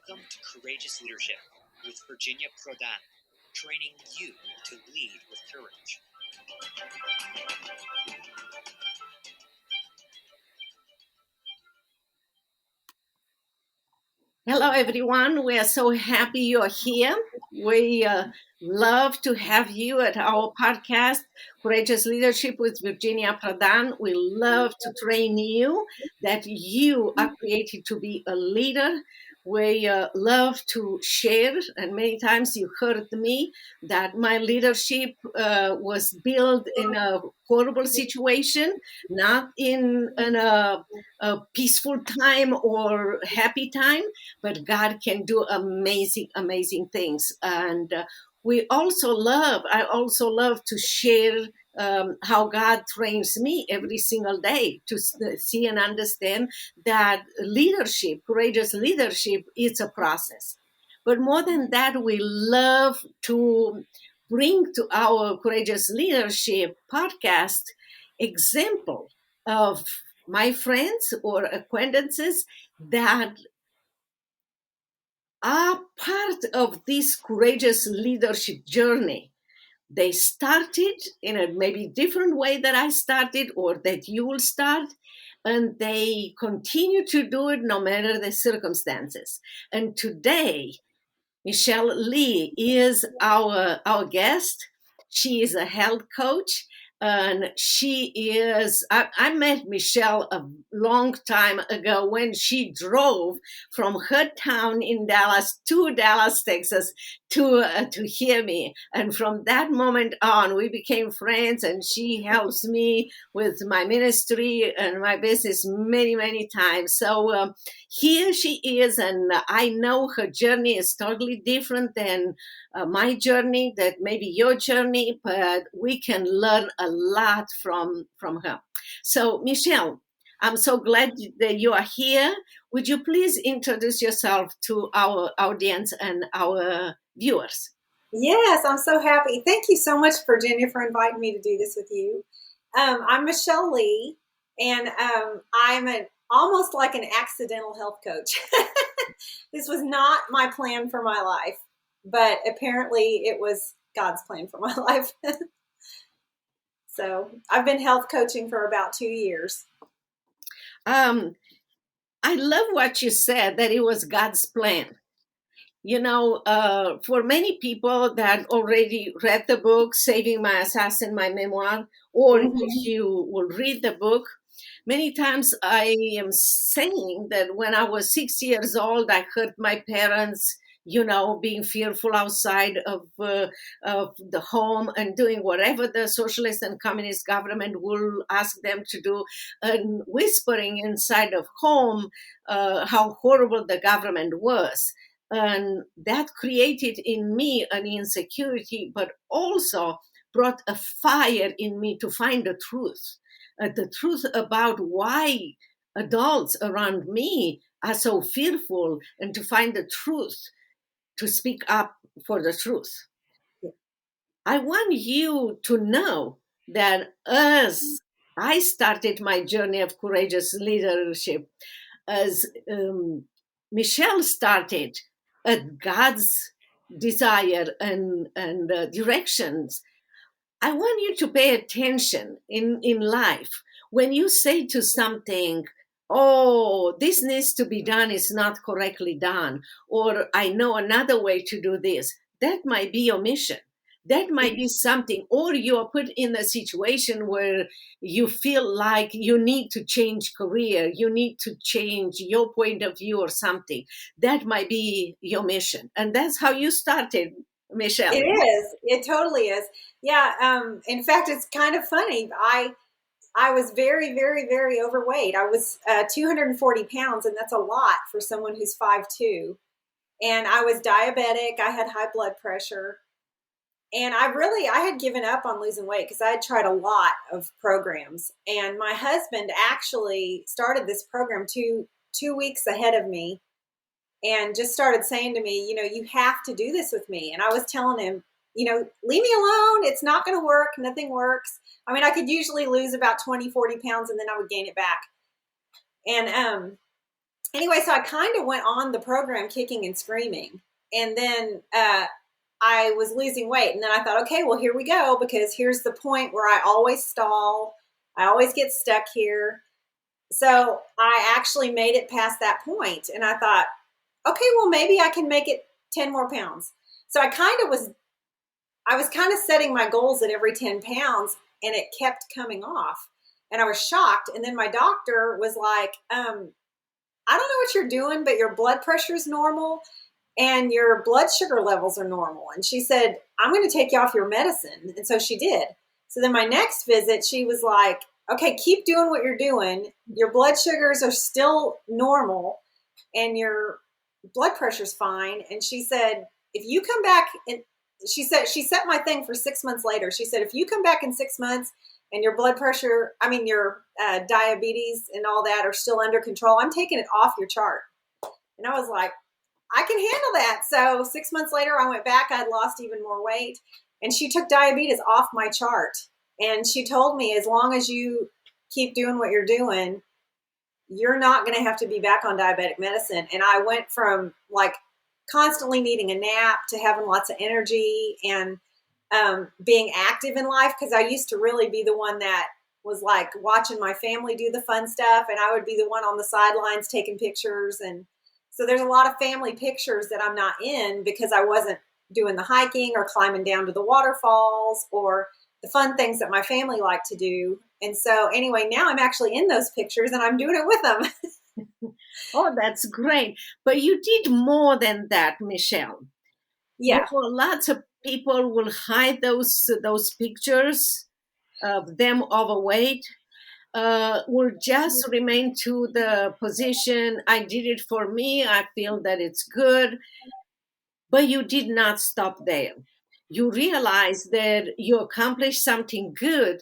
Welcome to Courageous Leadership with Virginia Prodan, training you to lead with courage. Hello, everyone. We are so happy you are here. We love to have you at our podcast, Courageous Leadership with Virginia Prodan. We love to train you that you are created to be a leader. We love to share, and many times you heard me that my leadership was built in a horrible situation, not in a peaceful time or happy time, but God can do amazing, amazing things. And I also love to share how God trains me every single day to see and understand that leadership, courageous leadership, is a process. But more than that, we love to bring to our courageous leadership podcast example of my friends or acquaintances that are part of this courageous leadership journey. They started in a maybe different way that I started or that you will start, and they continue to do it no matter the circumstances. And today, Michelle Lee is our guest. She is a health coach, and I met Michelle a long time ago when she drove from her town in Dallas to Dallas, Texas, to hear me. And from that moment on, we became friends, and she helps me with my ministry and my business many, many times. So here she is, and I know her journey is totally different than my journey, that maybe your journey, but we can learn a lot from her. So, Michelle, I'm so glad that you are here. Would you please introduce yourself to our audience and our viewers? Yes, I'm so happy. Thank you so much, Virginia, for inviting me to do this with you. I'm Michelle Lee, and I'm almost like an accidental health coach. This was not my plan for my life, but apparently it was God's plan for my life. So I've been health coaching for about 2 years. I love what you said, that it was God's plan. For many people that already read the book, Saving My Assassin, My Memoir, or if you will read the book, many times I am saying that when I was 6 years old, I heard my parents, being fearful outside of the home and doing whatever the socialist and communist government will ask them to do, and whispering inside of home how horrible the government was. And that created in me an insecurity, but also brought a fire in me to find the truth about why adults around me are so fearful, and to find the truth, to speak up for the truth. I want you to know that as I started my journey of courageous leadership, as Michelle started at God's desire and directions, I want you to pay attention in life. When you say to something, oh, this needs to be done, it's not correctly done, or I know another way to do this, that might be your mission. That might be something, or you are put in a situation where you feel like you need to change career, you need to change your point of view or something. That might be your mission. And that's how you started, Michelle. It is. It totally is. Yeah. In fact, it's kind of funny. I was very, very, very overweight. I was 240 pounds, and that's a lot for someone who's 5'2". And I was diabetic. I had high blood pressure. And I had given up on losing weight because I had tried a lot of programs. And my husband actually started this program two weeks ahead of me, and just started saying to me, you have to do this with me. And I was telling him, leave me alone. It's not going to work. Nothing works. I mean, I could usually lose about 20, 40 pounds, and then I would gain it back. And anyway, so I kind of went on the program kicking and screaming. And then I was losing weight. And then I thought, okay, well, here we go, because here's the point where I always stall. I always get stuck here. So I actually made it past that point. And I thought, okay, well, maybe I can make it 10 more pounds. So I was kind of setting my goals at every 10 pounds, and it kept coming off. And I was shocked. And then my doctor was like, I don't know what you're doing, but your blood pressure is normal and your blood sugar levels are normal. And she said, I'm going to take you off your medicine. And so she did. So then my next visit, she was like, okay, keep doing what you're doing. Your blood sugars are still normal and your blood pressure's fine. And she said, if you come back, and she set my thing for 6 months later. She said, if you come back in 6 months and your blood pressure, your diabetes and all that are still under control, I'm taking it off your chart. And I was like, I can handle that. So 6 months later, I went back. I'd lost even more weight. And she took diabetes off my chart. And she told me, as long as you keep doing what you're doing, you're not going to have to be back on diabetic medicine. And I went from like constantly needing a nap to having lots of energy and being active in life, because I used to really be the one that was like watching my family do the fun stuff, and I would be the one on the sidelines taking pictures. And so there's a lot of family pictures that I'm not in because I wasn't doing the hiking or climbing down to the waterfalls or the fun things that my family liked to do. And so anyway, now I'm actually in those pictures and I'm doing it with them. Oh, that's great. But you did more than that, Michelle. Yeah. Well, lots of people will hide those pictures of them overweight. Will just remain to the position. I did it for me. I feel that it's good. But you did not stop there. You realized that you accomplished something good,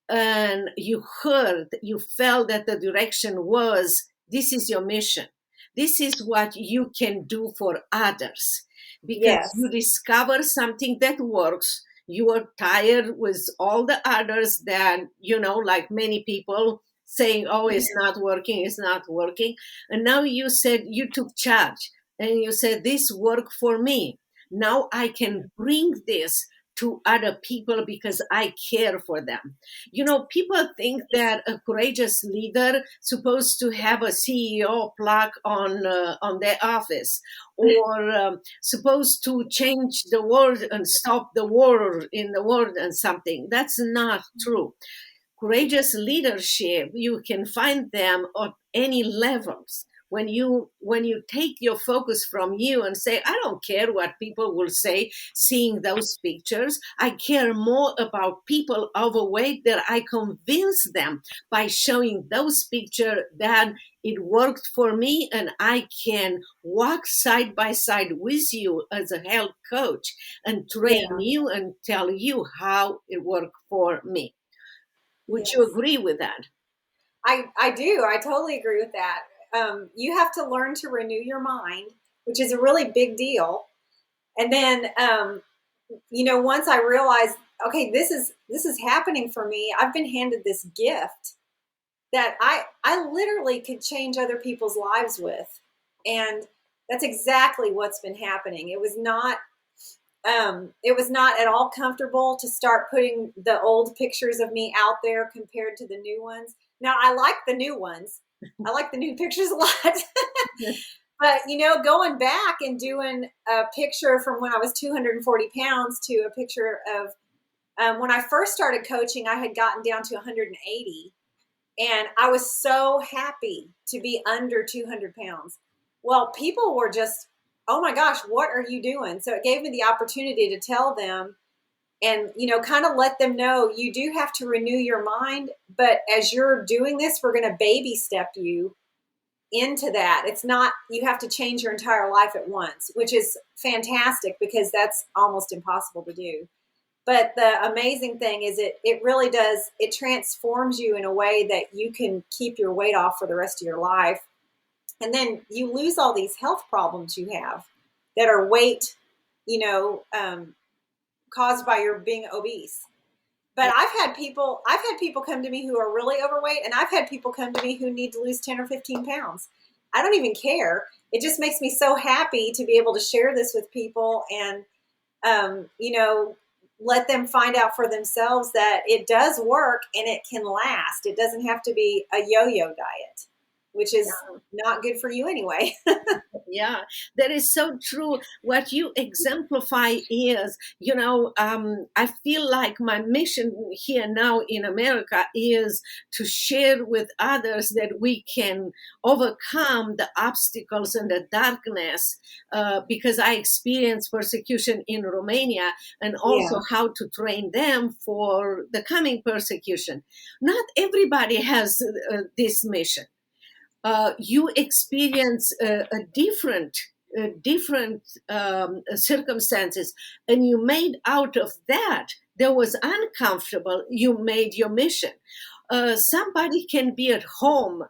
and you felt that the direction was, this is your mission. This is what you can do for others, because Yes. you discover something that works. You are tired with all the others that, like many people saying, oh, it's not working, it's not working. And now you said you took charge and you said, this worked for me. Now I can bring this to other people because I care for them. People think that a courageous leader supposed to have a CEO plaque on their office, or supposed to change the world and stop the war in the world and something. That's not true. Courageous leadership, you can find them at any levels. When you take your focus from you and say, I don't care what people will say seeing those pictures. I care more about people overweight, that I convince them by showing those pictures that it worked for me, and I can walk side by side with you as a health coach and train you and tell you how it worked for me. Would you agree with that? I do. I totally agree with that. You have to learn to renew your mind, which is a really big deal. And then, once I realized, okay, this is happening for me. I've been handed this gift that I literally could change other people's lives with, and that's exactly what's been happening. It was not at all comfortable to start putting the old pictures of me out there compared to the new ones. Now, I like the new ones. I like the new pictures a lot. But, going back and doing a picture from when I was 240 pounds to a picture of when I first started coaching, I had gotten down to 180. And I was so happy to be under 200 pounds. Well, people were just, oh my gosh, what are you doing? So it gave me the opportunity to tell them and, kind of let them know you do have to renew your mind. But as you're doing this, we're going to baby step you into that. It's not, you have to change your entire life at once, which is fantastic because that's almost impossible to do. But the amazing thing is it really does, it transforms you in a way that you can keep your weight off for the rest of your life. And then you lose all these health problems you have that are weight, caused by your being obese. But I've had people come to me who are really overweight, and I've had people come to me who need to lose 10 or 15 pounds. I don't even care. It just makes me so happy to be able to share this with people and, let them find out for themselves that it does work and it can last. It doesn't have to be a yo-yo diet, which is not good for you anyway. Yeah, that is so true. What you exemplify is, I feel like my mission here now in America is to share with others that we can overcome the obstacles and the darkness, because I experienced persecution in Romania, and also Yeah. how to train them for the coming persecution. Not everybody has this mission. You experience a different circumstances, and you made out of that that was uncomfortable, you made your mission. Somebody can be at home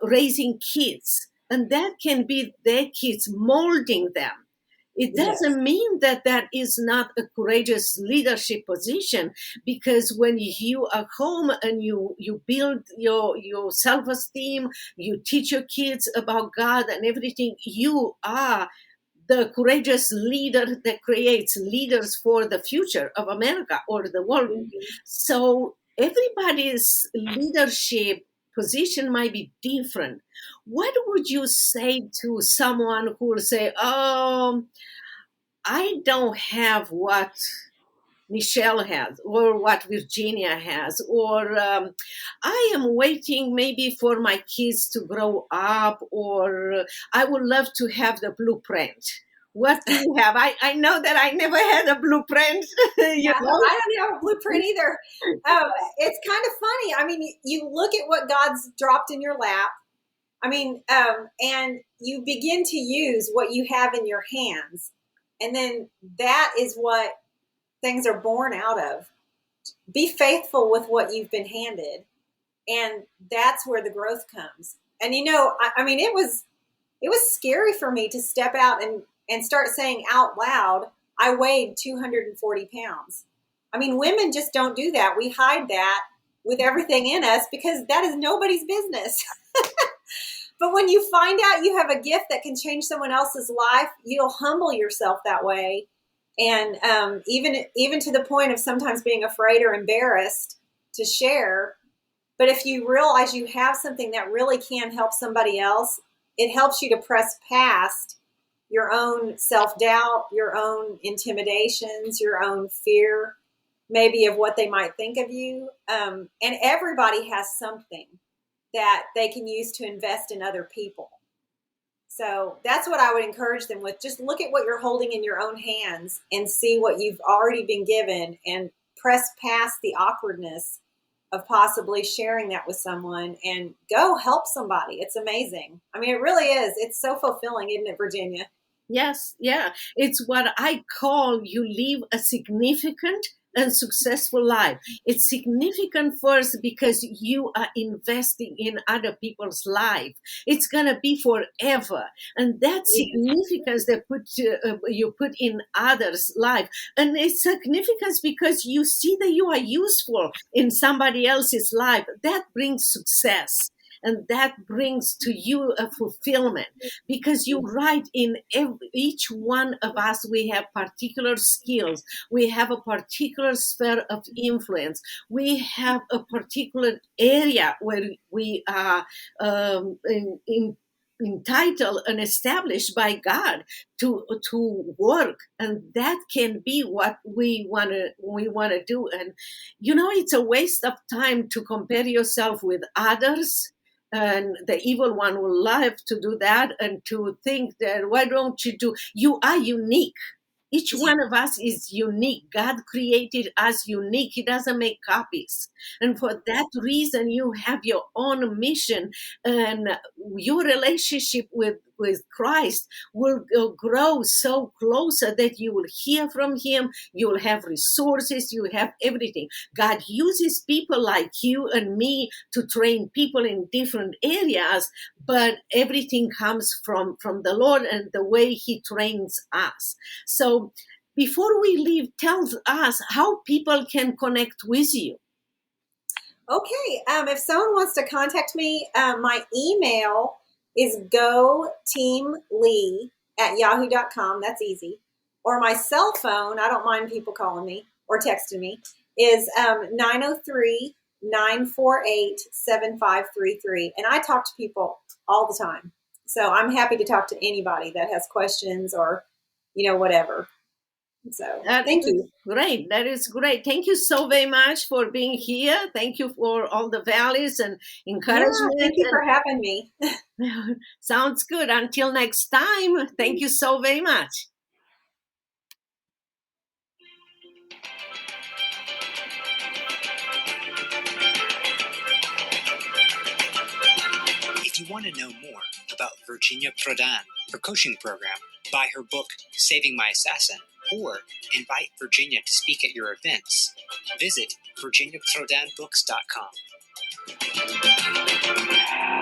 raising kids, and that can be their kids, molding them. It Yes. doesn't mean that that is not a courageous leadership position, because when you are home and you build your self-esteem, you teach your kids about God and everything, you are the courageous leader that creates leaders for the future of America or the world. Mhm. So everybody's leadership position might be different. What would you say to someone who will say, "Oh, I don't have what Michelle has, or what Virginia has, or I am waiting maybe for my kids to grow up, or I would love to have the blueprint." What do you have? I know that I never had a blueprint, you Yeah, know? I don't have a blueprint either. It's kind of funny. I mean, you look at what God's dropped in your lap. I mean, and you begin to use what you have in your hands. And then that is what things are born out of. Be faithful with what you've been handed. And that's where the growth comes. And I mean, it was scary for me to step out and start saying out loud, I weighed 240 pounds. I mean, women just don't do that. We hide that with everything in us because that is nobody's business. But when you find out you have a gift that can change someone else's life, you'll humble yourself that way. And even to the point of sometimes being afraid or embarrassed to share. But if you realize you have something that really can help somebody else, it helps you to press past your own self-doubt, your own intimidations, your own fear, maybe of what they might think of you. And everybody has something that they can use to invest in other people. So that's what I would encourage them with. Just look at what you're holding in your own hands and see what you've already been given and press past the awkwardness of possibly sharing that with someone and go help somebody. It's amazing. I mean, it really is. It's so fulfilling, isn't it, Virginia? Yes, yeah. It's what I call you live a significant and successful life. It's significant first because you are investing in other people's life. It's gonna be forever, and that significance that you put in others' life, and it's significance because you see that you are useful in somebody else's life. That brings success. And that brings to you a fulfillment, because you're right, in each one of us we have particular skills, we have a particular sphere of influence, we have a particular area where we are entitled and established by God to work, and that can be what we want to do. And it's a waste of time to compare yourself with others, and the evil one will love to do that, and to think that, why don't you do, you are unique. Each one of us is unique. God created us unique. He doesn't make copies. And for that reason, you have your own mission, and your relationship with Christ will grow so closer that you will hear from Him. You will have resources. You will have everything. God uses people like you and me to train people in different areas, but everything comes from the Lord and the way He trains us. So before we leave, tell us how people can connect with you. Okay. If someone wants to contact me, my email is goteamlee@yahoo.com. That's easy. Or my cell phone, I don't mind people calling me or texting me, is 903-948-7533. And I talk to people all the time. So I'm happy to talk to anybody that has questions or, whatever. So thank you. Great. That is great. Thank you so very much for being here. Thank you for all the values and encouragement. Yeah, thank you for having me. Sounds good. Until next time, thank you so very much. If you want to know more about Virginia Prodan, her coaching program, buy her book, Saving My Assassin, or invite Virginia to speak at your events, visit virginiaprodanbooks.com.